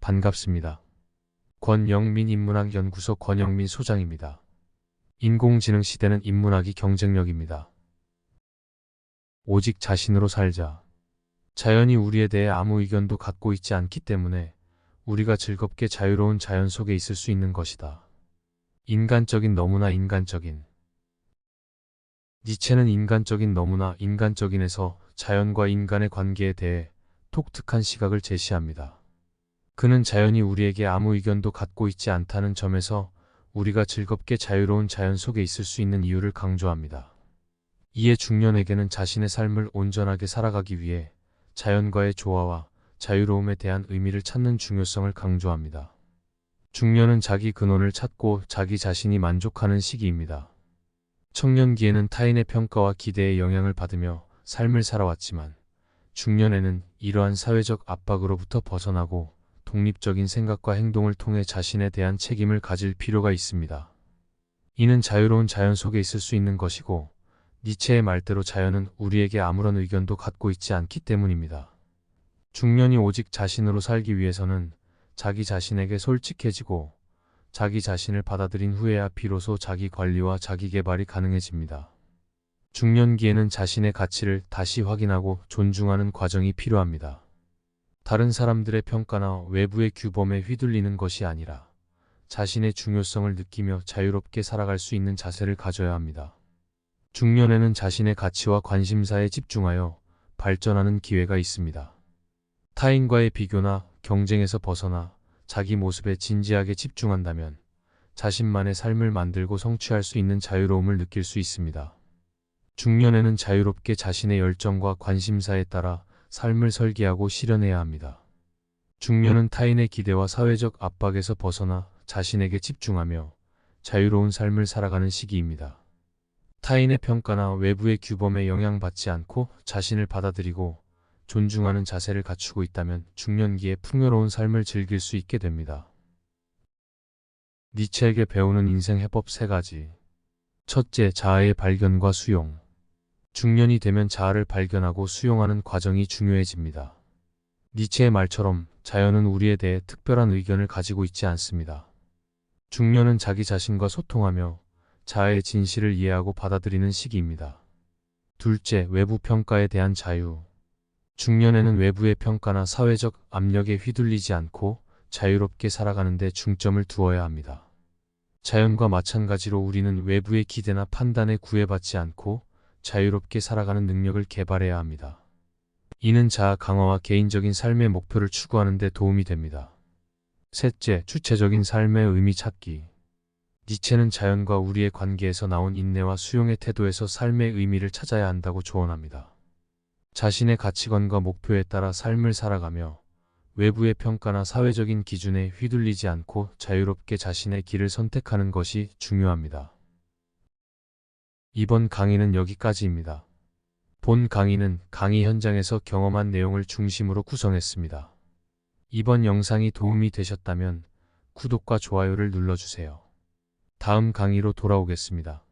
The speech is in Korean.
반갑습니다. 권영민 인문학연구소 권영민 소장입니다. 인공지능 시대는 인문학이 경쟁력입니다. 오직 자신으로 살자. 자연이 우리에 대해 아무 의견도 갖고 있지 않기 때문에 우리가 즐겁게 자유로운 자연 속에 있을 수 있는 것이다. 인간적인 너무나 인간적인. 니체는 인간적인 너무나 인간적인에서 자연과 인간의 관계에 대해 독특한 시각을 제시합니다. 그는 자연이 우리에게 아무 의견도 갖고 있지 않다는 점에서 우리가 즐겁게 자유로운 자연 속에 있을 수 있는 이유를 강조합니다. 이에 중년에게는 자신의 삶을 온전하게 살아가기 위해 자연과의 조화와 자유로움에 대한 의미를 찾는 중요성을 강조합니다. 중년은 자기 근원을 찾고 자기 자신이 만족하는 시기입니다. 청년기에는 타인의 평가와 기대에 영향을 받으며 삶을 살아왔지만 중년에는 이러한 사회적 압박으로부터 벗어나고 독립적인 생각과 행동을 통해 자신에 대한 책임을 가질 필요가 있습니다. 이는 자유로운 자연 속에 있을 수 있는 것이고 니체의 말대로 자연은 우리에게 아무런 의견도 갖고 있지 않기 때문입니다. 중년이 오직 자신으로 살기 위해서는 자기 자신에게 솔직해지고 자기 자신을 받아들인 후에야 비로소 자기 관리와 자기 개발이 가능해집니다. 중년기에는 자신의 가치를 다시 확인하고 존중하는 과정이 필요합니다. 다른 사람들의 평가나 외부의 규범에 휘둘리는 것이 아니라 자신의 중요성을 느끼며 자유롭게 살아갈 수 있는 자세를 가져야 합니다. 중년에는 자신의 가치와 관심사에 집중하여 발전하는 기회가 있습니다. 타인과의 비교나 경쟁에서 벗어나 자기 모습에 진지하게 집중한다면 자신만의 삶을 만들고 성취할 수 있는 자유로움을 느낄 수 있습니다. 중년에는 자유롭게 자신의 열정과 관심사에 따라 삶을 설계하고 실현해야 합니다. 중년은 타인의 기대와 사회적 압박에서 벗어나 자신에게 집중하며 자유로운 삶을 살아가는 시기입니다. 타인의 평가나 외부의 규범에 영향받지 않고 자신을 받아들이고 존중하는 자세를 갖추고 있다면 중년기에 풍요로운 삶을 즐길 수 있게 됩니다. 니체에게 배우는 인생 해법 3가지. 첫째, 자아의 발견과 수용. 중년이 되면 자아를 발견하고 수용하는 과정이 중요해집니다. 니체의 말처럼 자연은 우리에 대해 특별한 의견을 가지고 있지 않습니다. 중년은 자기 자신과 소통하며 자아의 진실을 이해하고 받아들이는 시기입니다. 둘째, 외부 평가에 대한 자유. 중년에는 외부의 평가나 사회적 압력에 휘둘리지 않고 자유롭게 살아가는 데 중점을 두어야 합니다. 자연과 마찬가지로 우리는 외부의 기대나 판단에 구애받지 않고 자유롭게 살아가는 능력을 개발해야 합니다. 이는 자아 강화와 개인적인 삶의 목표를 추구하는 데 도움이 됩니다. 셋째, 주체적인 삶의 의미 찾기. 니체는 자연과 우리의 관계에서 나온 인내와 수용의 태도에서 삶의 의미를 찾아야 한다고 조언합니다. 자신의 가치관과 목표에 따라 삶을 살아가며 외부의 평가나 사회적인 기준에 휘둘리지 않고 자유롭게 자신의 길을 선택하는 것이 중요합니다. 이번 강의는 여기까지입니다. 본 강의는 강의 현장에서 경험한 내용을 중심으로 구성했습니다. 이번 영상이 도움이 되셨다면 구독과 좋아요를 눌러주세요. 다음 강의로 돌아오겠습니다.